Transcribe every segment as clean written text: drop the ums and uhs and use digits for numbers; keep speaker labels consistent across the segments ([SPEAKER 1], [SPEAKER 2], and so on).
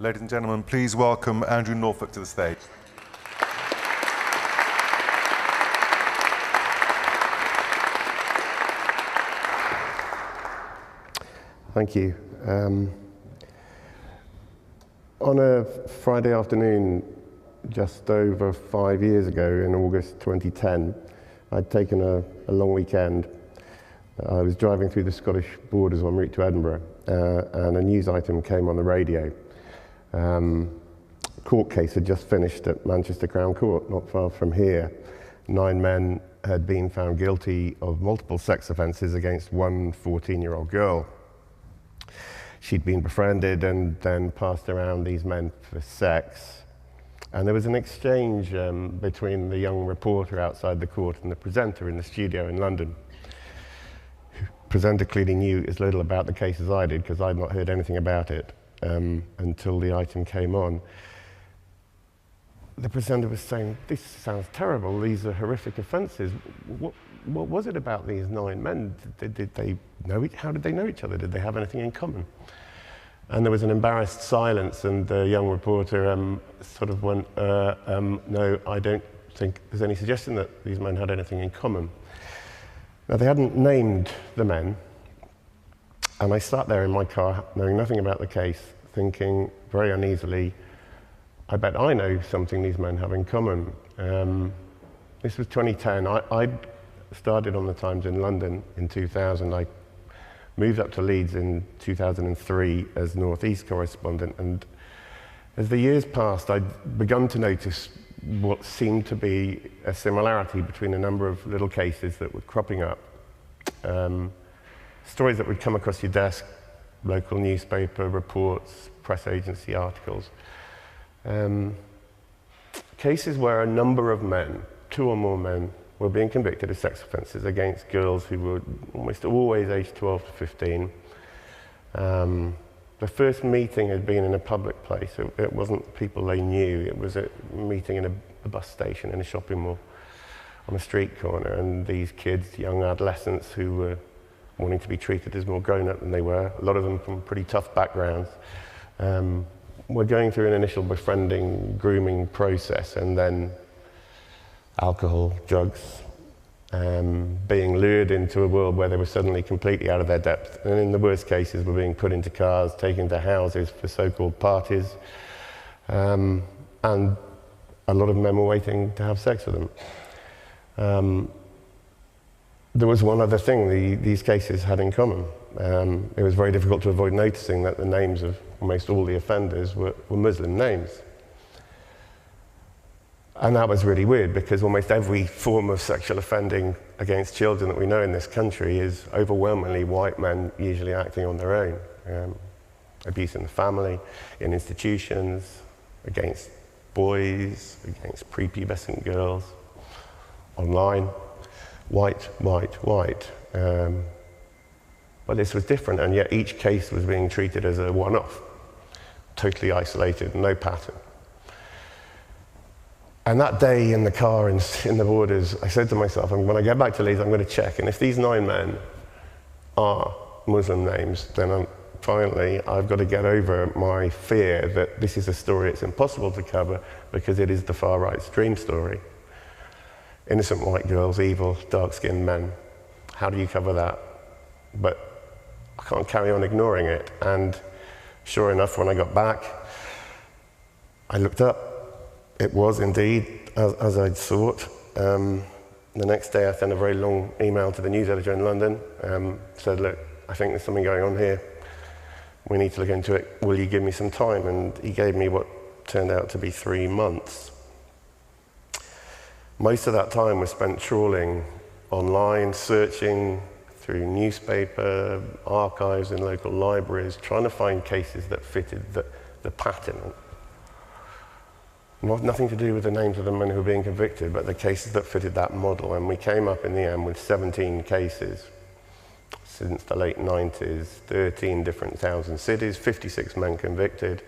[SPEAKER 1] Ladies and gentlemen, please welcome Andrew Norfolk to the stage.
[SPEAKER 2] Thank you. On a Friday afternoon, just over 5 years ago, in August 2010, I'd taken a long weekend. I was driving through the Scottish borders en route to Edinburgh, and a news item came on the radio. A court case had just finished at Manchester Crown Court, not far from here. 9 men had been found guilty of multiple sex offences against one 14-year-old girl. She'd been befriended and then passed around these men for sex. And there was an exchange between the young reporter outside the court and the presenter in the studio in London. The presenter clearly knew as little about the case as I did, because I'd not heard anything about it until the item came on. The presenter was saying, "This sounds terrible, these are horrific offences. What was it about these 9 men? Did they know how did they know each other? Did they have anything in common?" And there was an embarrassed silence, and the young reporter sort of went, "No, I don't think there's any suggestion that these men had anything in common." Now, they hadn't named the men, and I sat there in my car, knowing nothing about the case, thinking very uneasily, I bet I know something these men have in common. This was 2010. I started on the Times in London in 2000. I moved up to Leeds in 2003 as North East correspondent, and as the years passed, I'd begun to notice what seemed to be a similarity between a number of little cases that were cropping up. Stories that would come across your desk, local newspaper reports, press agency articles. Cases where a number of men, 2 or more men, were being convicted of sex offences against girls who were almost always aged 12 to 15. The first meeting had been in a public place. It wasn't people they knew. It was a meeting in a bus station, in a shopping mall, on a street corner. And these kids, young adolescents who were wanting to be treated as more grown-up than they were, a lot of them from pretty tough backgrounds, were going through an initial befriending, grooming process, and then alcohol, drugs, being lured into a world where they were suddenly completely out of their depth. And in the worst cases, were being put into cars, taken to houses for so-called parties, and a lot of men were waiting to have sex with them. There was one other thing these cases had in common. It was very difficult to avoid noticing that the names of almost all the offenders were Muslim names. And that was really weird, because almost every form of sexual offending against children that we know in this country is overwhelmingly white men, usually acting on their own. Abuse in the family, in institutions, against boys, against prepubescent girls, online. White, white, white. But this was different, and yet each case was being treated as a one-off, totally isolated, no pattern. And that day in the car in the borders, I said to myself, when I get back to Leeds, I'm going to check. And if these 9 men are Muslim names, then finally I've got to get over my fear that this is a story it's impossible to cover, because it is the far right's dream story. Innocent white girls, evil, dark-skinned men. How do you cover that? But I can't carry on ignoring it. And sure enough, when I got back, I looked up. It was indeed, as I'd thought. The next day I sent a very long email to the news editor in London, said, "Look, I think there's something going on here. We need to look into it. Will you give me some time?" And he gave me what turned out to be 3 months. Most of that time was spent trawling online, searching through newspaper archives in local libraries, trying to find cases that fitted the pattern. Nothing to do with the names of the men who were being convicted, but the cases that fitted that model. And we came up in the end with 17 cases since the late 90s, 13 different towns and cities, 56 men convicted.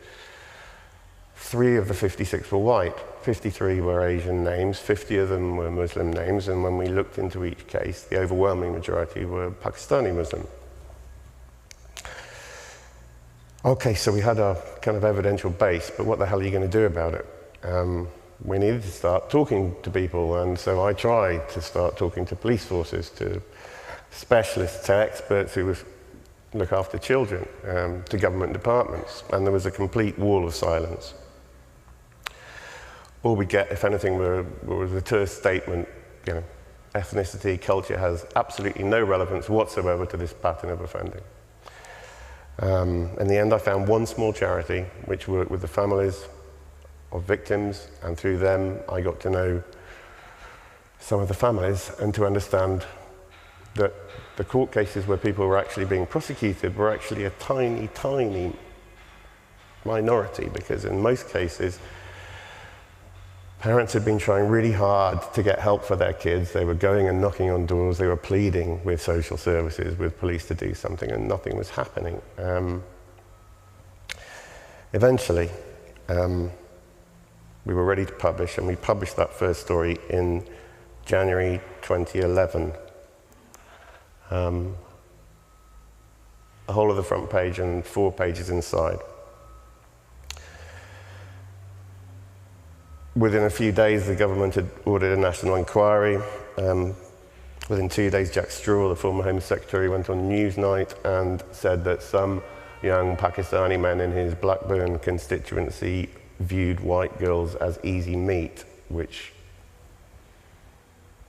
[SPEAKER 2] 3 of the 56 were white, 53 were Asian names, 50 of them were Muslim names, and when we looked into each case, the overwhelming majority were Pakistani Muslim. Okay, so we had our kind of evidential base, but what the hell are you going to do about it? We needed to start talking to people, and so I tried to start talking to police forces, to specialists, to experts who look after children, to government departments, and there was a complete wall of silence. All we get, if anything, was a terse statement, you know, ethnicity, culture has absolutely no relevance whatsoever to this pattern of offending. In the end, I found one small charity which worked with the families of victims, and through them I got to know some of the families and to understand that the court cases where people were actually being prosecuted were actually a tiny, tiny minority, because in most cases parents had been trying really hard to get help for their kids. They were going and knocking on doors, they were pleading with social services, with police to do something, and nothing was happening. Eventually, we were ready to publish, and we published that first story in January 2011. The whole of the front page and 4 pages inside. Within a few days, the government had ordered a national inquiry. Within 2 days, Jack Straw, the former Home Secretary, went on Newsnight and said that some young Pakistani men in his Blackburn constituency viewed white girls as easy meat, which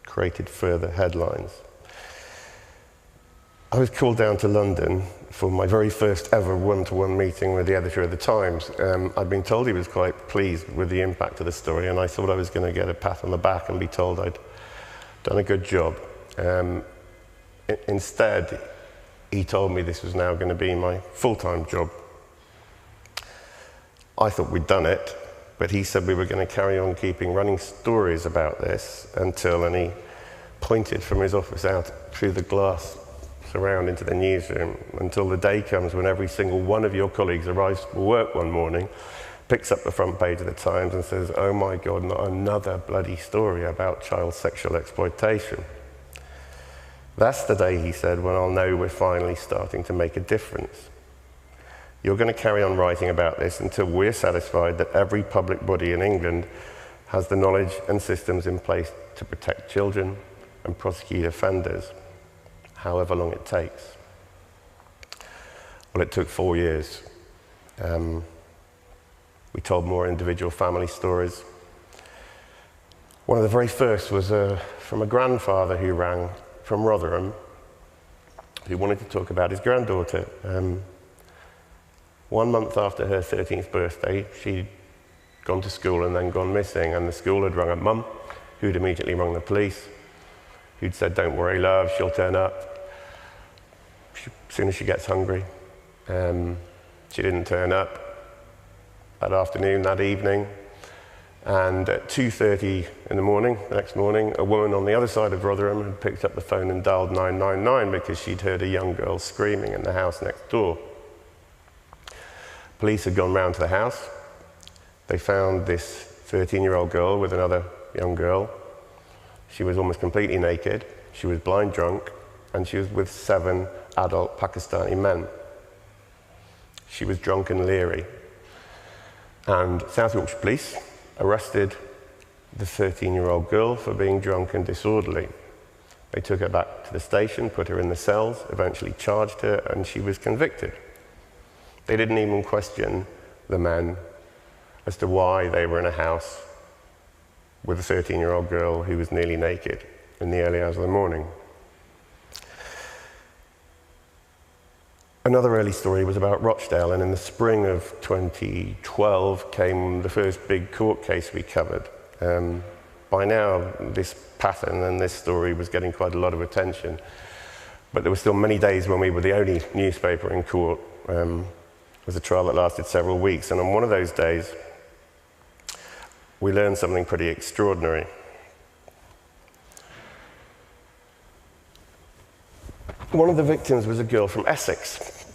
[SPEAKER 2] created further headlines. I was called down to London for my very first ever one-to-one meeting with the editor of the Times. I'd been told he was quite pleased with the impact of the story, and I thought I was going to get a pat on the back and be told I'd done a good job. Instead, he told me this was now going to be my full-time job. I thought we'd done it, but he said we were going to carry on keeping running stories about this until, and he pointed from his office out through the glass around into the newsroom, until the day comes when every single one of your colleagues arrives for work one morning, picks up the front page of the Times and says, "Oh my God, not another bloody story about child sexual exploitation." That's the day, he said, when I'll know we're finally starting to make a difference. You're going to carry on writing about this until we're satisfied that every public body in England has the knowledge and systems in place to protect children and prosecute offenders, however long it takes. Well, it took 4 years. We told more individual family stories. One of the very first was from a grandfather who rang from Rotherham, who wanted to talk about his granddaughter. 1 month after her 13th birthday, she'd gone to school and then gone missing, and the school had rung her mum, who'd immediately rung the police, who'd said, "Don't worry, love, she'll turn up as soon as she gets hungry." She didn't turn up that afternoon, that evening, and at 2:30 in the morning, the next morning, a woman on the other side of Rotherham had picked up the phone and dialed 999 because she'd heard a young girl screaming in the house next door. Police had gone round to the house. They found this 13-year-old girl with another young girl. She was almost completely naked, she was blind drunk, and she was with 7 adult Pakistani men. She was drunk and leery. And South Yorkshire Police arrested the 13-year-old girl for being drunk and disorderly. They took her back to the station, put her in the cells, eventually charged her, and she was convicted. They didn't even question the men as to why they were in a house with a 13-year-old girl who was nearly naked in the early hours of the morning. Another early story was about Rochdale, and in the spring of 2012 came the first big court case we covered. By now, this pattern and this story was getting quite a lot of attention, but there were still many days when we were the only newspaper in court. It was a trial that lasted several weeks, and on one of those days, we learned something pretty extraordinary. One of the victims was a girl from Essex,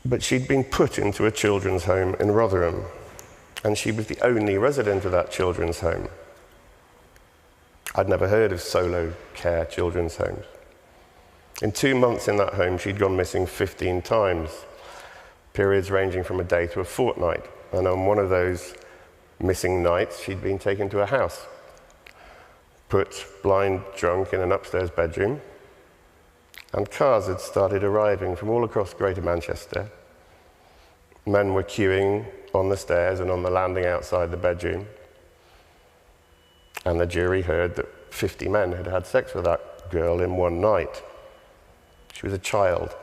[SPEAKER 2] but she'd been put into a children's home in Rotherham, and she was the only resident of that children's home. I'd never heard of solo care children's homes. In 2 months in that home, she'd gone missing 15 times. periods ranging from a day to a fortnight. And on one of those missing nights, she'd been taken to a house, put blind drunk in an upstairs bedroom, and cars had started arriving from all across Greater Manchester. Men were queuing on the stairs and on the landing outside the bedroom. And the jury heard that 50 men had had sex with that girl in one night. She was a child.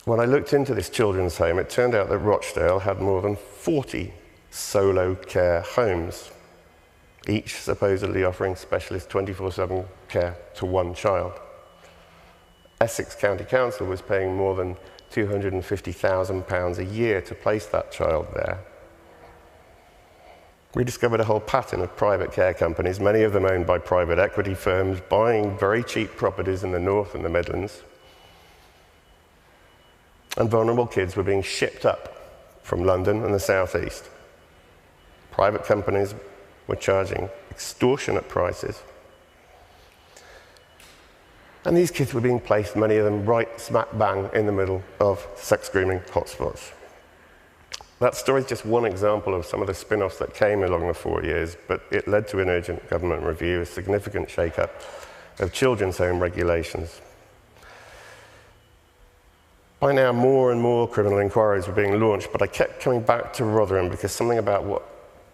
[SPEAKER 2] When I looked into this children's home, it turned out that Rochdale had more than 40 solo care homes, each supposedly offering specialist 24/7 care to one child. Essex County Council was paying more than £250,000 a year to place that child there. We discovered a whole pattern of private care companies, many of them owned by private equity firms, buying very cheap properties in the north and the Midlands. And vulnerable kids were being shipped up from London and the southeast. Private companies were charging extortionate prices. And these kids were being placed, many of them right smack bang in the middle of sex grooming hotspots. That story is just one example of some of the spin-offs that came along the 4 years, but it led to an urgent government review, a significant shake-up of children's home regulations. By now, more and more criminal inquiries were being launched, but I kept coming back to Rotherham because something about what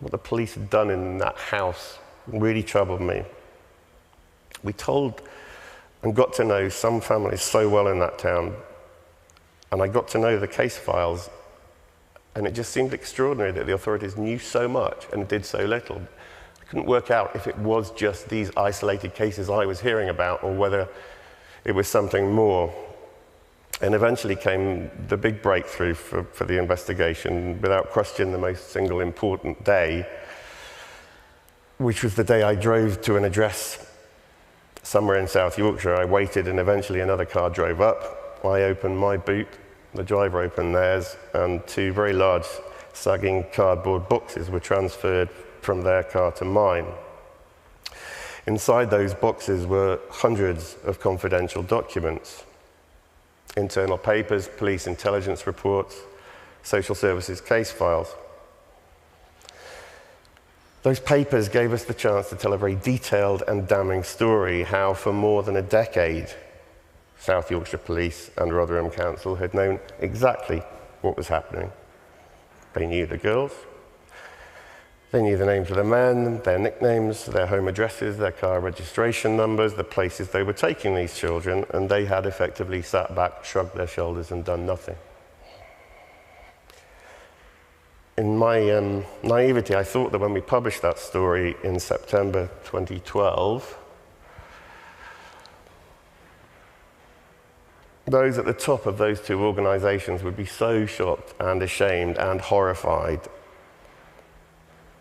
[SPEAKER 2] the police had done in that house really troubled me. We told and got to know some families so well in that town, and I got to know the case files, and it just seemed extraordinary that the authorities knew so much and did so little. I couldn't work out if it was just these isolated cases I was hearing about or whether it was something more. And eventually came the big breakthrough for the investigation, without question the most single important day, which was the day I drove to an address somewhere in South Yorkshire. I waited, and eventually another car drove up. I opened my boot, the driver opened theirs, and two very large sagging cardboard boxes were transferred from their car to mine. Inside those boxes were hundreds of confidential documents. Internal papers, police intelligence reports, social services case files. Those papers gave us the chance to tell a very detailed and damning story, how for more than a decade, South Yorkshire Police and Rotherham Council had known exactly what was happening. They knew the girls, they knew the names of the men, their nicknames, their home addresses, their car registration numbers, the places they were taking these children, and they had effectively sat back, shrugged their shoulders, and done nothing. In my naivety, I thought that when we published that story in September 2012, those at the top of those two organisations would be so shocked and ashamed and horrified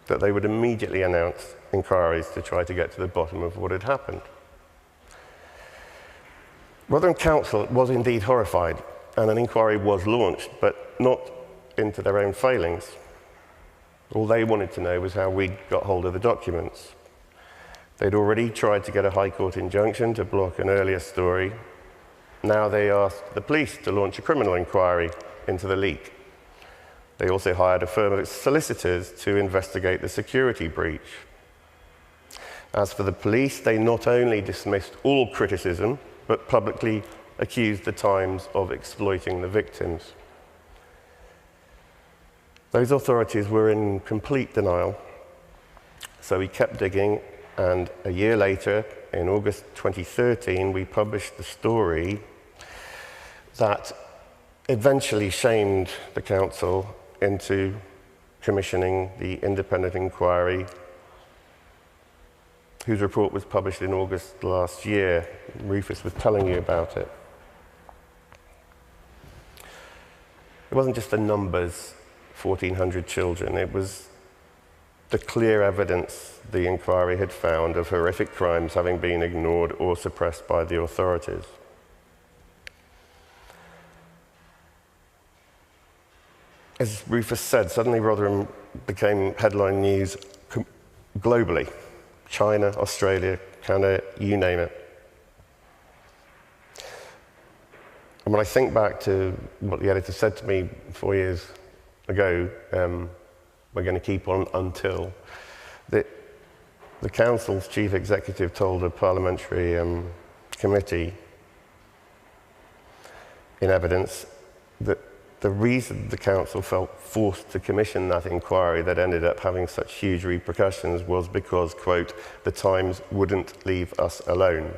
[SPEAKER 2] that they would immediately announce inquiries to try to get to the bottom of what had happened. Rotherham Council was indeed horrified, and an inquiry was launched, but not into their own failings. All they wanted to know was how we'd got hold of the documents. They'd already tried to get a High Court injunction to block an earlier story. Now they asked the police to launch a criminal inquiry into the leak. They also hired a firm of solicitors to investigate the security breach. As for the police, they not only dismissed all criticism, but publicly accused the Times of exploiting the victims. Those authorities were in complete denial, so we kept digging, and a year later, in August 2013, we published the story that eventually shamed the council into commissioning the independent inquiry, whose report was published in August last year. Rufus was telling you about it. It wasn't just the numbers, 1,400 children, it was the clear evidence the inquiry had found of horrific crimes having been ignored or suppressed by the authorities. As Rufus said, suddenly Rotherham became headline news globally. China, Australia, Canada, you name it. And when I think back to what the editor said to me 4 years ago, we're going to keep on until, the council's chief executive told a parliamentary committee in evidence that the reason the council felt forced to commission that inquiry that ended up having such huge repercussions was because, quote, the Times wouldn't leave us alone.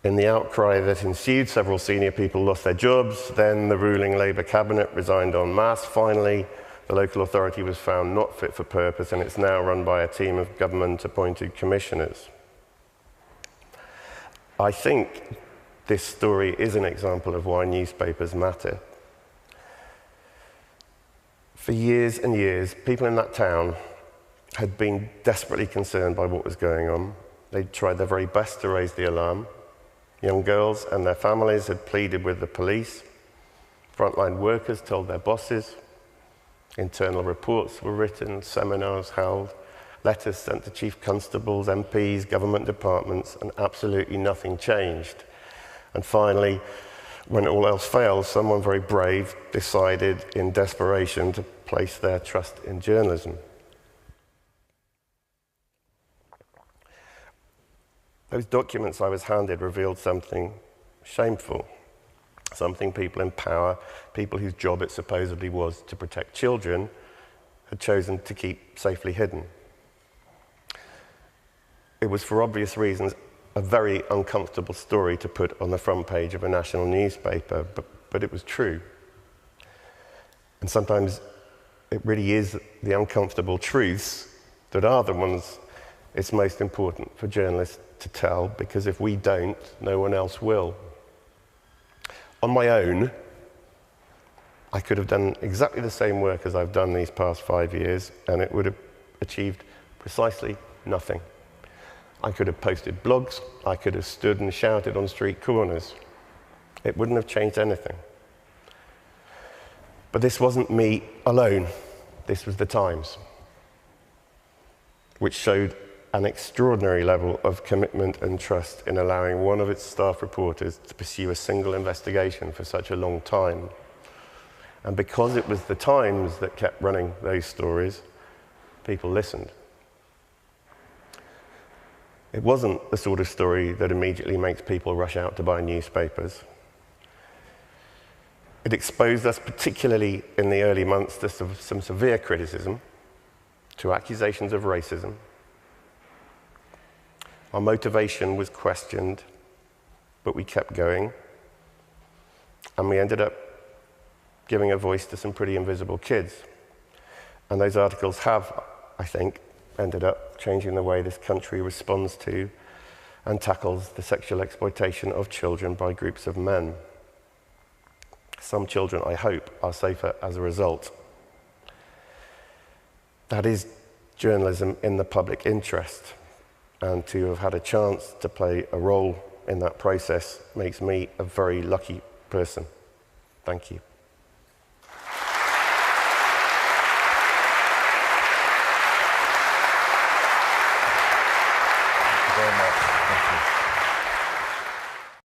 [SPEAKER 2] In the outcry that ensued, several senior people lost their jobs. Then the ruling Labour cabinet resigned en masse. Finally, the local authority was found not fit for purpose, and it's now run by a team of government-appointed commissioners. I think this story is an example of why newspapers matter. For years and years, people in that town had been desperately concerned by what was going on. They'd tried their very best to raise the alarm. Young girls and their families had pleaded with the police. Frontline workers told their bosses. Internal reports were written, seminars held, letters sent to chief constables, MPs, government departments, and absolutely nothing changed. And finally, when all else failed, someone very brave decided in desperation to place their trust in journalism. Those documents I was handed revealed something shameful, something people in power, people whose job it supposedly was to protect children, had chosen to keep safely hidden. It was, for obvious reasons, a very uncomfortable story to put on the front page of a national newspaper, but it was true. And sometimes it really is the uncomfortable truths that are the ones it's most important for journalists to tell, because if we don't, no one else will. On my own, I could have done exactly the same work as I've done these past 5 years, and it would have achieved precisely nothing. I could have posted blogs, I could have stood and shouted on street corners. It wouldn't have changed anything. But this wasn't me alone. This was the Times, which showed an extraordinary level of commitment and trust in allowing one of its staff reporters to pursue a single investigation for such a long time. And because it was the Times that kept running those stories, people listened. It wasn't the sort of story that immediately makes people rush out to buy newspapers. It exposed us, particularly in the early months, to some severe criticism, to accusations of racism. Our motivation was questioned, but we kept going. And we ended up giving a voice to some pretty invisible kids. And those articles have, I think, ended up changing the way this country responds to and tackles the sexual exploitation of children by groups of men. Some children, I hope, are safer as a result. That is journalism in the public interest. And to have had a chance to play a role in that process makes me a very lucky person. Thank you.